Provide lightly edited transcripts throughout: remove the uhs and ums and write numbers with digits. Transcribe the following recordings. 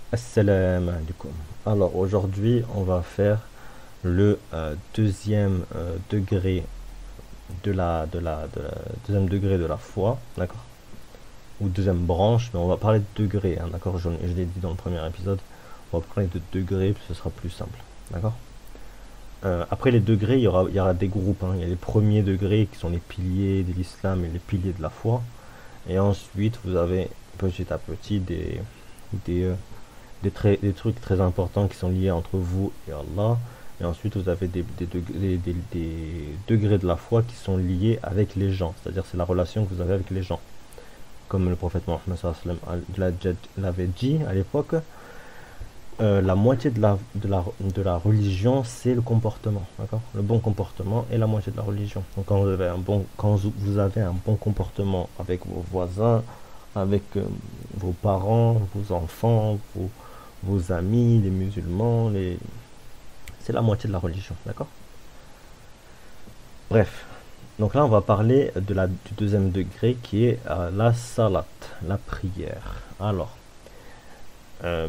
Assalamu alaikum. Alors aujourd'hui, on va faire le deuxième degré deuxième degré de la foi, d'accord? Ou deuxième branche, mais on va parler de degrés, hein, d'accord? Je l'ai dit dans le premier épisode. On va parler de degrés, puis ce sera plus simple, d'accord? Après les degrés, il y aura des groupes, hein. Il y a les premiers degrés qui sont les piliers de l'islam et les piliers de la foi. Et ensuite, vous avez petit à petit des, euh, des trucs très importants qui sont liés entre vous et Allah. Et ensuite, vous avez des degrés de la foi qui sont liés avec les gens. C'est-à-dire, c'est la relation que vous avez avec les gens. Comme le prophète Mohammed sallallahu alayhi wa sallam l'avait dit à l'époque, la moitié de la religion, c'est le comportement. D'accord? Le bon comportement est la moitié de la religion. Donc, quand vous avez un bon comportement avec vos voisins, avec vos parents, vos enfants, vos amis, les musulmans, c'est la moitié de la religion, d'accord? Bref, donc là on va parler du deuxième degré qui est la salat, la prière. Alors, euh,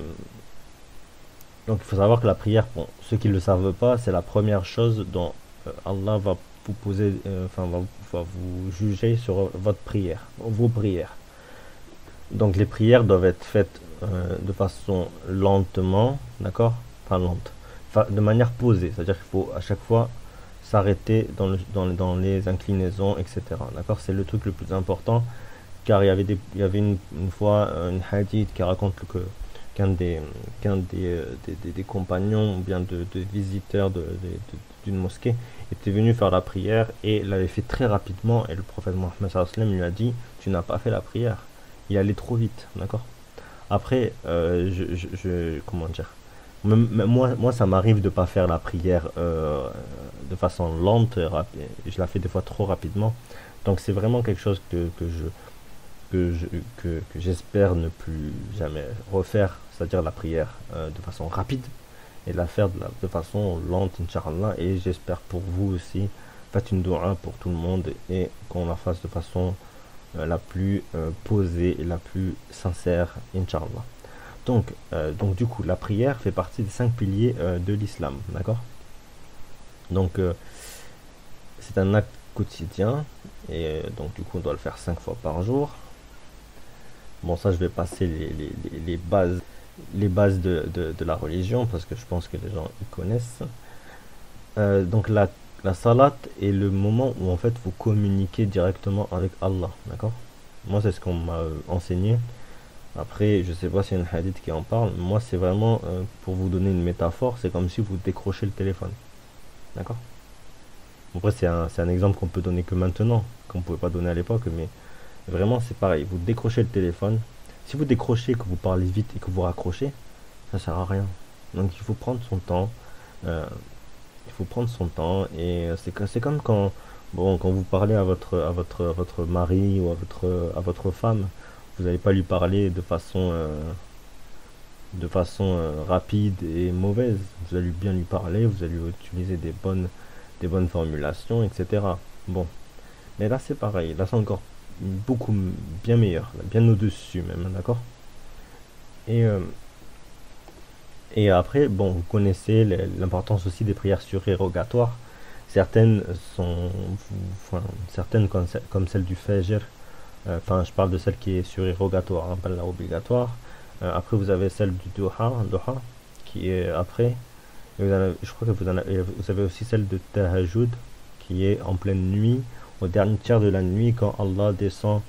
donc il faut savoir que la prière, pour ceux qui ne le savent pas, c'est la première chose dont Allah va vous poser, va vous juger sur votre prière, vos prières. Donc les prières doivent être faites de façon lentement, d'accord? Enfin lente, de manière posée, c'est-à-dire qu'il faut à chaque fois s'arrêter dans les inclinaisons, etc. D'accord? C'est le truc le plus important, car il y avait une fois une hadith qui raconte qu'un des, des compagnons ou bien de visiteurs d'une mosquée était venu faire la prière et l'avait fait très rapidement et le prophète Mohammed sallallahu alayhi wa sallam lui a dit tu n'as pas fait la prière, il allait trop vite, d'accord? Après, comment dire, moi, ça m'arrive de pas faire la prière de façon lente, je la fais des fois trop rapidement. Donc c'est vraiment quelque chose que je- que j'espère ne plus jamais refaire, c'est-à-dire la prière de façon rapide et la faire de façon lente, Inch'Allah. Et j'espère pour vous aussi, faites une doua pour tout le monde et qu'on la fasse de façon la plus posée et la plus sincère, Inch'Allah. Donc du coup, la prière fait partie des cinq piliers de l'islam, d'accord? Donc c'est un acte quotidien et donc du coup on doit le faire cinq fois par jour. Bon, ça je vais passer les bases de la religion parce que je pense que les gens y connaissent. Donc la salat est le moment où en fait vous communiquez directement avec Allah, d'accord? Moi c'est ce qu'on m'a enseigné. Après, je sais pas s'il y a une hadith qui en parle. Moi, c'est vraiment, pour vous donner une métaphore, c'est comme si vous décrochez le téléphone. D'accord? Après, c'est un exemple qu'on peut donner que maintenant, qu'on pouvait pas donner à l'époque, mais vraiment, c'est pareil. Vous décrochez le téléphone. Si vous décrochez, que vous parlez vite et que vous raccrochez, ça sert à rien. Donc, il faut prendre son temps. euh, il faut prendre son temps. Et c'est comme quand, bon, quand vous parlez à votre mari ou à votre femme, vous n'allez pas lui parler de façon rapide et mauvaise. Vous allez bien lui parler, vous allez utiliser des bonnes formulations, etc. Bon, mais là c'est pareil, là c'est encore beaucoup bien meilleur, bien au-dessus même, d'accord? Et, euh, et après, bon, vous connaissez l'importance aussi des prières surérogatoires. Certaines sont, certaines comme celle du Fajr, enfin je parle de celle qui est surérogatoire, hein, pas la obligatoire. Après vous avez celle du Duha qui est après. Et je crois que vous avez aussi celle de Tahajjud qui est en pleine nuit, au dernier tiers de la nuit quand Allah descend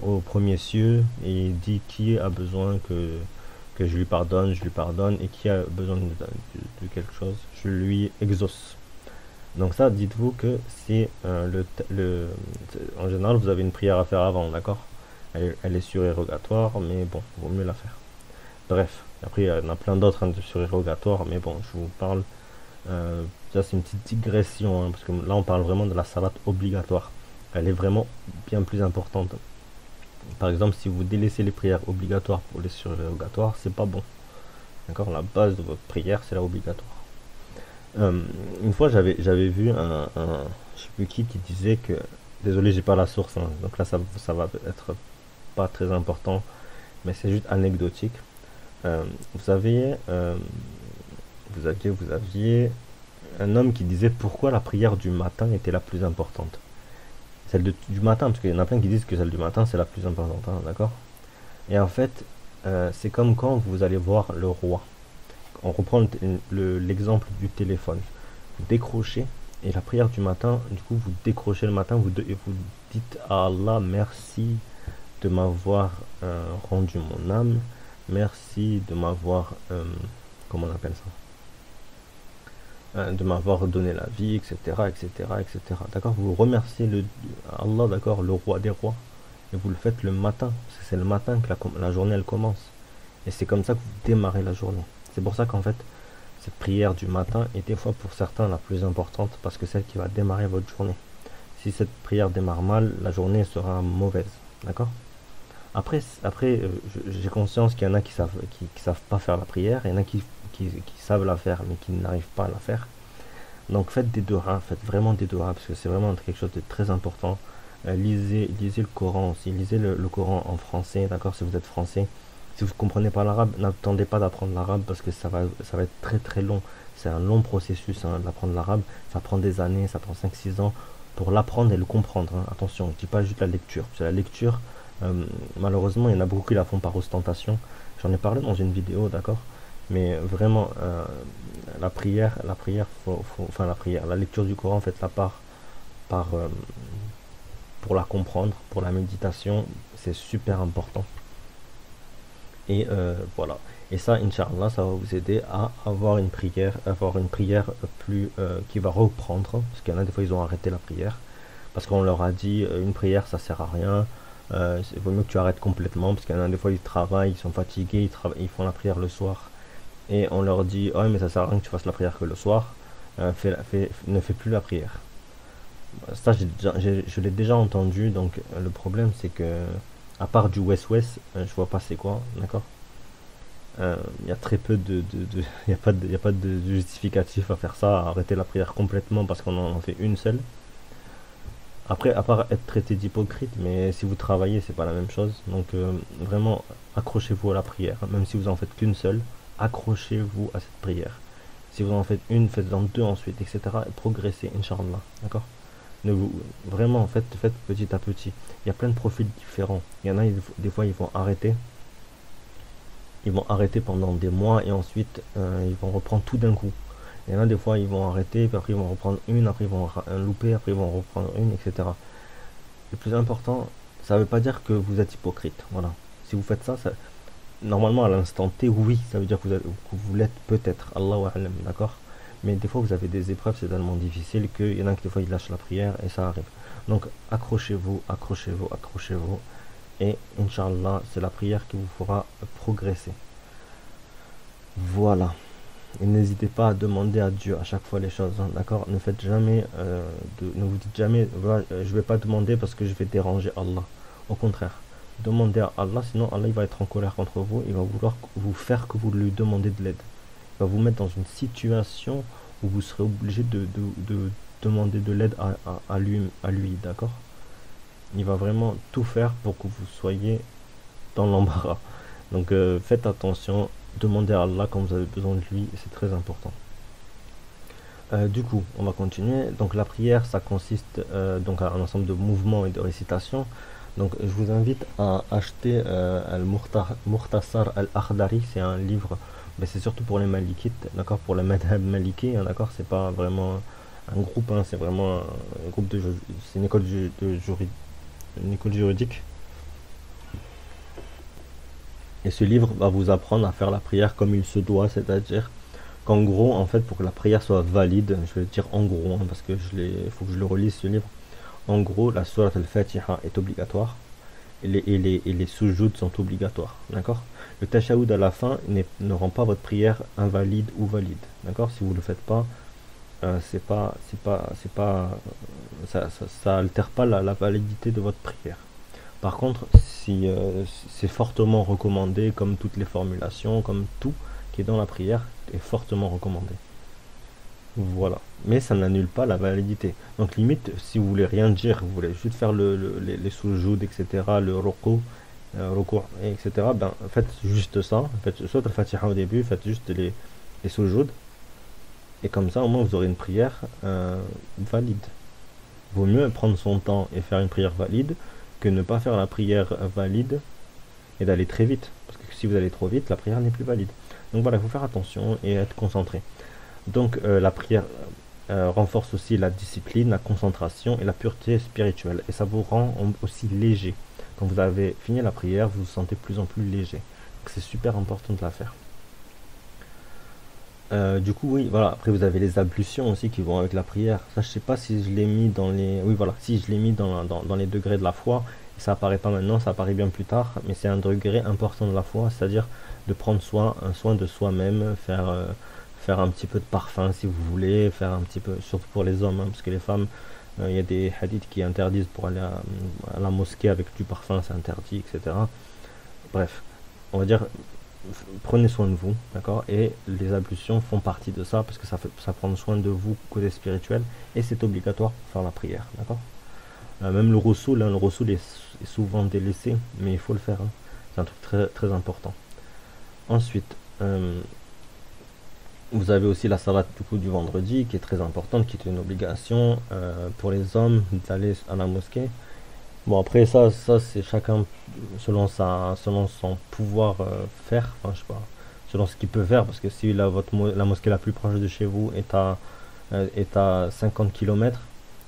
au premier cieux et il dit qui a besoin que je lui pardonne et qui a besoin de quelque chose, je lui exauce. Donc ça, dites-vous que c'est en général, vous avez une prière à faire avant, d'accord? Elle est surérogatoire, mais bon, vaut mieux la faire. Bref, après, il y en a plein d'autres hein, de surérogatoires, mais bon, je vous parle. Ça, c'est une petite digression, hein, parce que là, on parle vraiment de la salat obligatoire. Elle est vraiment bien plus importante. Par exemple, si vous délaissez les prières obligatoires pour les surérogatoires, c'est pas bon. D'accord? La base de votre prière, c'est la obligatoire. Une fois, j'avais vu je sais plus qui disait que, désolé, j'ai pas la source, donc là ça va être pas très important, mais c'est juste anecdotique. vous avez, vous aviez un homme qui disait pourquoi la prière du matin était la plus importante. Celle du matin, parce qu'il y en a plein qui disent que celle du matin c'est la plus importante, hein, d'accord? Et en fait, c'est comme quand vous allez voir le roi. On reprend l'exemple du téléphone. Vous décrochez, et la prière du matin, du coup, vous décrochez le matin, et vous dites à Allah merci de m'avoir rendu mon âme, merci de m'avoir, comment on appelle ça, de m'avoir donné la vie, etc., etc., etc. D'accord? Vous remerciez Allah, d'accord, le roi des rois, et vous le faites le matin, parce que c'est le matin que la journée elle commence, et c'est comme ça que vous démarrez la journée. C'est pour ça qu'en fait, cette prière du matin est des fois pour certains la plus importante, parce que c'est celle qui va démarrer votre journée. Si cette prière démarre mal, la journée sera mauvaise, d'accord? Après, j'ai conscience qu'il y en a qui savent pas faire la prière, il y en a qui savent la faire, mais qui n'arrivent pas à la faire. Donc faites des du'a, faites vraiment des du'a, parce que c'est vraiment quelque chose de très important. Lisez le Coran aussi, lisez le Coran en français, d'accord, si vous êtes français. Si vous ne comprenez pas l'arabe, n'attendez pas d'apprendre l'arabe, parce que ça va être très très long. C'est un long processus, hein, d'apprendre l'arabe. Ça prend des années, ça prend 5-6 ans pour l'apprendre et le comprendre, hein. Attention, je ne dis pas juste la lecture. Parce que la lecture, malheureusement, il y en a beaucoup qui la font par ostentation. J'en ai parlé dans une vidéo, d'accord. Mais vraiment, la prière, enfin la prière, la lecture du Coran, faites-la pour la comprendre, pour la méditation, c'est super important. Et voilà. Et ça, Inch'Allah, ça va vous aider à avoir une prière plus qui va reprendre, parce qu'il y en a des fois ils ont arrêté la prière, parce qu'on leur a dit une prière ça sert à rien. Il vaut mieux que tu arrêtes complètement, parce qu'il y en a des fois ils travaillent, ils sont fatigués, ils font la prière le soir, et on leur dit oh mais ça sert à rien que tu fasses la prière que le soir, ne fais plus la prière. Ça je l'ai déjà entendu, donc le problème c'est que à part du West-West, je vois pas c'est quoi, d'accord. Il y a très peu y a pas de justificatif à faire ça, à arrêter la prière complètement parce qu'on en fait une seule. Après, à part être traité d'hypocrite, mais si vous travaillez, c'est pas la même chose. Donc vraiment, accrochez-vous à la prière, même si vous en faites qu'une seule, accrochez-vous à cette prière. Si vous en faites une, faites-en deux ensuite, etc. Et progressez, Inch'Allah, d'accord. Vraiment, faites petit à petit. Il y a plein de profils différents. Il y en a, des fois, ils vont arrêter. Ils vont arrêter pendant des mois et ensuite, ils vont reprendre tout d'un coup. Il y en a des fois, ils vont arrêter, puis après, ils vont reprendre une, après, ils vont louper, après, ils vont reprendre une, etc. Le plus important, ça ne veut pas dire que vous êtes hypocrite. Voilà. Si vous faites ça, normalement, à l'instant T, oui, ça veut dire que vous l'êtes peut-être. Allahu a'lam, d'accord. Mais des fois, vous avez des épreuves, c'est tellement difficile qu'il y en a qui, des fois, ils lâchent la prière et ça arrive. Donc, accrochez-vous, accrochez-vous, accrochez-vous. Et, Inch'Allah, c'est la prière qui vous fera progresser. Voilà. Et n'hésitez pas à demander à Dieu à chaque fois les choses, hein, d'accord. Ne faites jamais, ne vous dites jamais, voilà, je vais pas demander parce que je vais déranger Allah. Au contraire, demandez à Allah, sinon Allah il va être en colère contre vous, il va vouloir vous faire que vous lui demandez de l'aide. Il va vous mettre dans une situation où vous serez obligé de demander de l'aide à lui, d'accord. Il va vraiment tout faire pour que vous soyez dans l'embarras. Donc faites attention, demandez à Allah quand vous avez besoin de lui, c'est très important. Du coup, on va continuer. Donc la prière, ça consiste donc à un ensemble de mouvements et de récitations. Donc je vous invite à acheter Al-Mukhtasar Al-Akhdari, c'est un livre, mais c'est surtout pour les malikites, d'accord, pour le madhab maliki, hein, d'accord, c'est pas vraiment un groupe, hein, c'est vraiment un groupe c'est une école une école juridique. Et ce livre va vous apprendre à faire la prière comme il se doit, c'est-à-dire qu'en gros, en fait, pour que la prière soit valide, je vais dire en gros, hein, parce que faut que je le relise ce livre. En gros, la sourate al-Fatiha est obligatoire et les sujouds sont obligatoires, d'accord. Le tashahoud à la fin ne rend pas votre prière invalide ou valide, d'accord. Si vous le faites pas, ça altère pas la validité de votre prière. Par contre, si c'est fortement recommandé, comme toutes les formulations, comme tout qui est dans la prière est fortement recommandé. Voilà. Mais ça n'annule pas la validité. Donc limite, si vous voulez rien dire, vous voulez juste faire les sujouds, etc., le ruku, recours, etc. Ben, faites juste ça. Faites soit al-Fatiha au début, faites juste les sujouds. Et comme ça, au moins, vous aurez une prière valide. Vaut mieux prendre son temps et faire une prière valide que ne pas faire la prière valide et d'aller très vite. Parce que si vous allez trop vite, la prière n'est plus valide. Donc voilà, il faut faire attention et être concentré. Donc la prière renforce aussi la discipline, la concentration et la pureté spirituelle. Et ça vous rend aussi léger. Quand vous avez fini la prière, vous vous sentez de plus en plus léger. Donc c'est super important de la faire. Du coup, oui, voilà. Après, vous avez les ablutions aussi qui vont avec la prière. Ça, je sais pas si je l'ai mis dans les. Oui, voilà. Si je l'ai mis dans les degrés de la foi. Ça apparaît pas maintenant, ça apparaît bien plus tard. Mais c'est un degré important de la foi, c'est-à-dire de prendre un soin de soi-même, faire un petit peu de parfum si vous voulez, faire un petit peu, surtout pour les hommes, hein, parce que les femmes, il y a des hadiths qui interdisent pour aller à la mosquée avec du parfum, c'est interdit, etc. Bref, on va dire prenez soin de vous, d'accord? Et les ablutions font partie de ça parce que ça prend soin de vous côté spirituel et c'est obligatoire pour faire la prière, d'accord? Même le roussoul, hein, le roussoul est souvent délaissé, mais il faut le faire, hein. C'est un truc très, très important. Ensuite, vous avez aussi la salat du coup du vendredi qui est très importante, qui est une obligation pour les hommes d'aller à la mosquée. Bon après ça c'est chacun selon son pouvoir faire, enfin je sais pas, selon ce qu'il peut faire parce que si la mosquée la plus proche de chez vous est à 50 km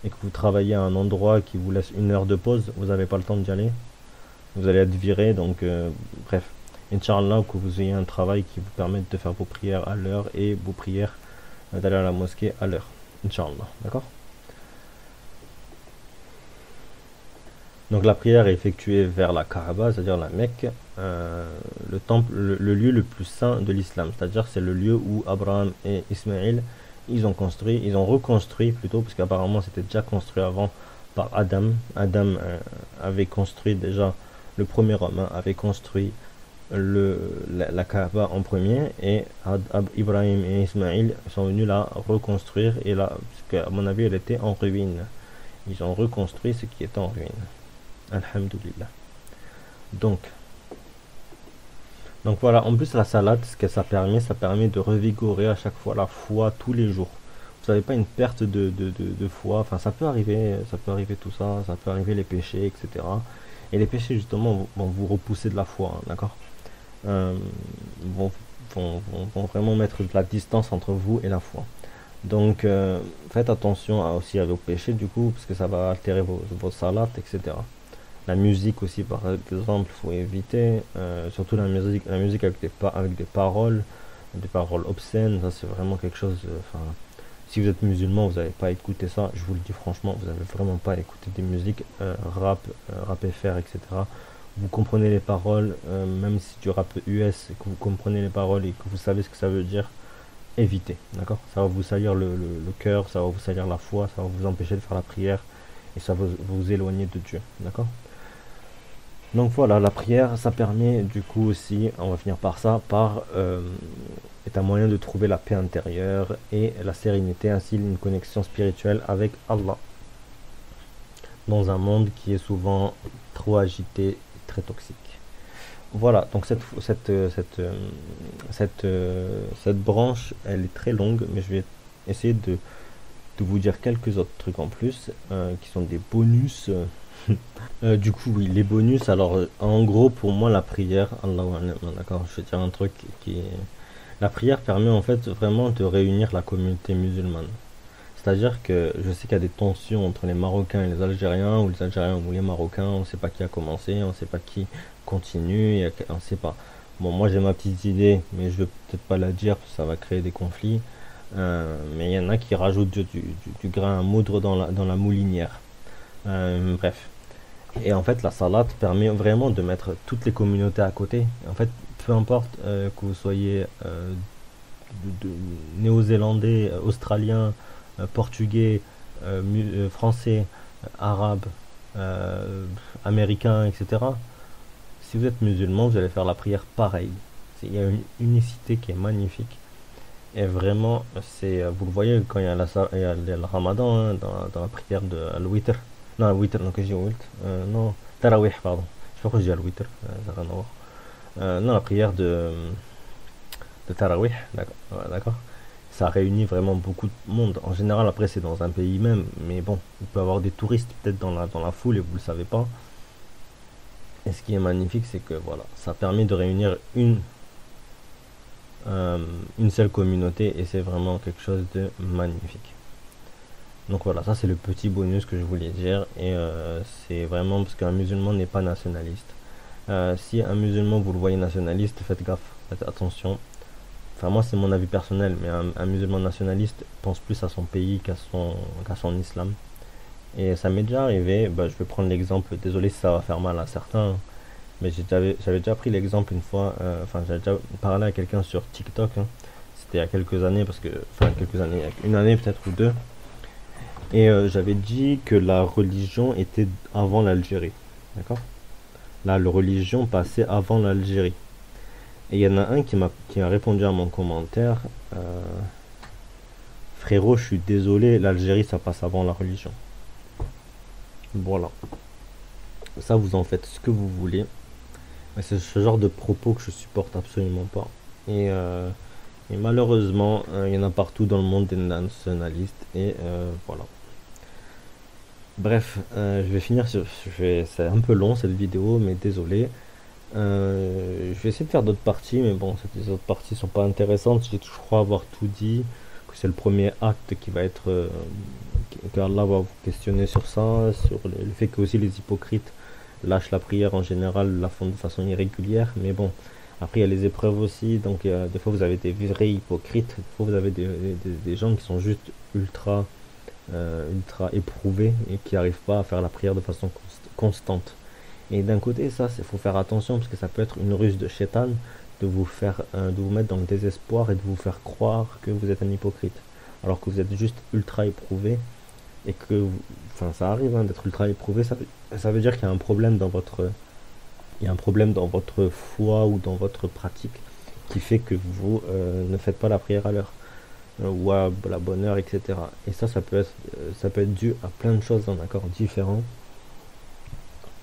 et que vous travaillez à un endroit qui vous laisse 1 heure de pause, vous n'avez pas le temps d'y aller, vous allez être viré donc bref, Inch'Allah que vous ayez un travail qui vous permette de faire vos prières à l'heure et vos prières d'aller à la mosquée à l'heure, Inch'Allah, d'accord? Donc la prière est effectuée vers la Kaaba, c'est-à-dire la Mecque, le temple, le lieu le plus saint de l'islam, c'est-à-dire c'est le lieu où Abraham et Ismaël ils ont reconstruit plutôt, parce qu'apparemment c'était déjà construit avant par Adam. Adam avait construit déjà, le premier homme hein, avait construit la Kaaba en premier, et Ibrahim et Ismaël sont venus la reconstruire, et là, parce qu'à mon avis elle était en ruine. Ils ont reconstruit ce qui est en ruine. Alhamdulillah. Donc, donc voilà, en plus la salade, ce que ça permet de revigorer à chaque fois la foi tous les jours. Vous n'avez pas une perte de foi, enfin ça peut arriver tout ça, ça peut arriver les péchés, etc. Et les péchés justement vont vous repousser de la foi, hein, d'accord? euh, vont, vont vraiment mettre de la distance entre vous et la foi. Donc faites attention aussi à vos péchés du coup, parce que ça va altérer vos salats, etc. La musique aussi, par exemple, faut éviter, surtout la musique avec des paroles obscènes, ça c'est vraiment quelque chose, enfin, si vous êtes musulman, vous n'avez pas écouté ça, je vous le dis franchement, vous n'avez vraiment pas écouté des musiques rap FR, etc. Vous comprenez les paroles, même si du rap US, et que vous comprenez les paroles et que vous savez ce que ça veut dire, évitez, d'accord? Ça va vous salir le cœur, ça va vous salir la foi, ça va vous empêcher de faire la prière, et ça va vous éloigner de Dieu, d'accord? Donc voilà, la prière, ça permet du coup aussi, on va finir par ça, est un moyen de trouver la paix intérieure et la sérénité, ainsi une connexion spirituelle avec Allah, dans un monde qui est souvent trop agité et très toxique. Voilà, donc cette branche, elle est très longue, mais je vais essayer de vous dire quelques autres trucs en plus, qui sont des bonus. Du coup, oui, les bonus. Alors, en gros, pour moi, la prière, d'accord, je vais dire un truc qui est. La prière permet en fait vraiment de réunir la communauté musulmane. C'est-à-dire que je sais qu'il y a des tensions entre les Marocains et les Algériens, ou les Algériens ou les Marocains, on ne sait pas qui a commencé, on ne sait pas qui continue, on ne sait pas. Bon, moi j'ai ma petite idée, mais je vais peut-être pas la dire, parce que ça va créer des conflits. Mais il y en a qui rajoutent du grain à moudre dans la moulinière. Bref. Et en fait, la salade permet vraiment de mettre toutes les communautés à côté. En fait, peu importe que vous soyez néo-zélandais, australien, portugais, français, arabe, américain, etc. Si vous êtes musulman, vous allez faire la prière pareil. Il y a une unicité qui est magnifique. Et vraiment, vous le voyez quand il y a le ramadan, hein, dans la prière de al-witr. Non, al-witr, non, que j'ai witr. Non, tarawih, pardon. Je sais pas pourquoi je dis al-witr, ça n'a rien à voir. Non, la prière de Tarawih, d'accord, ouais, d'accord. Ça réunit vraiment beaucoup de monde. En général, après, c'est dans un pays même, mais bon, il peut y avoir des touristes peut-être dans la foule et vous le savez pas. Et ce qui est magnifique, c'est que voilà, ça permet de réunir euh, une seule communauté et c'est vraiment quelque chose de magnifique. Donc voilà, ça c'est le petit bonus que je voulais dire et c'est vraiment parce qu'un musulman n'est pas nationaliste. Si un musulman vous le voyez nationaliste, faites gaffe, faites attention. Enfin moi c'est mon avis personnel, mais un musulman nationaliste pense plus à son pays qu'à son islam. Et ça m'est déjà arrivé, bah, je vais prendre l'exemple, désolé si ça va faire mal à certains, mais j'avais déjà pris l'exemple une fois, enfin j'avais déjà parlé à quelqu'un sur TikTok, hein. C'était il y a quelques années, enfin quelques années, il y a une année peut-être ou deux, et j'avais dit que la religion était avant l'Algérie, d'accord? Là, la religion passait avant l'Algérie. Et il y en a un qui a répondu à mon commentaire, euh, frérot, je suis désolé, l'Algérie ça passe avant la religion. Voilà. Ça, vous en faites ce que vous voulez. Mais c'est ce genre de propos que je supporte absolument pas. Et malheureusement, il y en a partout dans le monde des nationalistes. Et voilà. Bref, je vais finir sur. C'est un peu long cette vidéo, mais désolé. Je vais essayer de faire d'autres parties, mais bon, ces autres parties sont pas intéressantes. Je crois avoir tout dit. Que c'est le premier acte qui va être. Que Allah va vous questionner sur ça, sur le fait que aussi les hypocrites lâchent la prière en général, la font de façon irrégulière, mais bon, après il y a les épreuves aussi, donc des fois vous avez des vrais hypocrites, des fois vous avez des gens qui sont juste ultra éprouvés et qui n'arrivent pas à faire la prière de façon constante. Et d'un côté, ça, il faut faire attention parce que ça peut être une ruse de Shaitan de vous mettre dans le désespoir et de vous faire croire que vous êtes un hypocrite, alors que vous êtes juste ultra éprouvé et que, enfin, ça arrive hein, d'être ultra éprouvé, ça veut dire qu'il y a un problème il y a un problème dans votre foi ou dans votre pratique qui fait que vous ne faites pas la prière à l'heure ou à la bonne heure, etc. Et ça peut être dû à plein de choses, hein, d'accord, différents,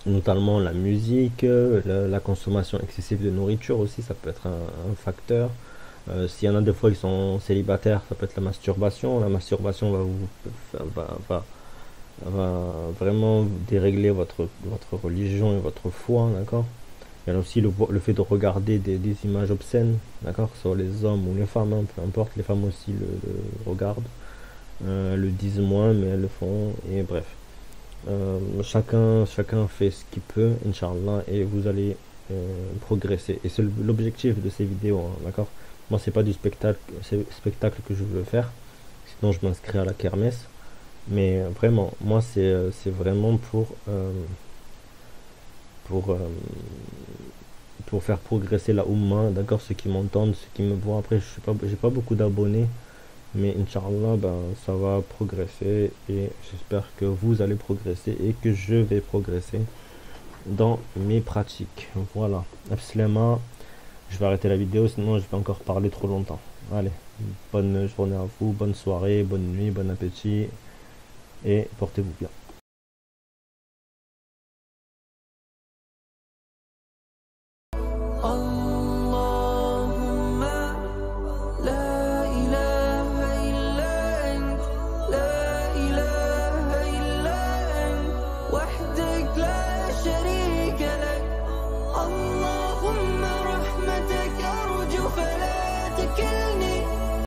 notamment la musique, la consommation excessive de nourriture aussi, ça peut être un facteur. S'il y en a des fois qui sont célibataires, ça peut être la masturbation. La masturbation va vraiment dérégler votre religion et votre foi, d'accord? Il y a aussi le fait de regarder des images obscènes, d'accord? Que ce soit les hommes ou les femmes, hein, peu importe, les femmes aussi le regardent, le disent moins, mais elles le font, et bref. Chacun fait ce qu'il peut, Inch'Allah, et vous allez progresser. Et c'est l'objectif de ces vidéos, hein, d'accord? Moi, c'est pas du spectacle que je veux faire, sinon je m'inscris à la kermesse. Mais vraiment, moi, c'est vraiment pour, euh, pour faire progresser la Oumma, d'accord? Ceux qui m'entendent, ceux qui me voient. Après, j'ai pas beaucoup d'abonnés, mais Inch'Allah, ben, ça va progresser et j'espère que vous allez progresser et que je vais progresser dans mes pratiques. Voilà. Abslema, je vais arrêter la vidéo, sinon je vais encore parler trop longtemps. Allez, bonne journée à vous, bonne soirée, bonne nuit, bon appétit et portez-vous bien. Allah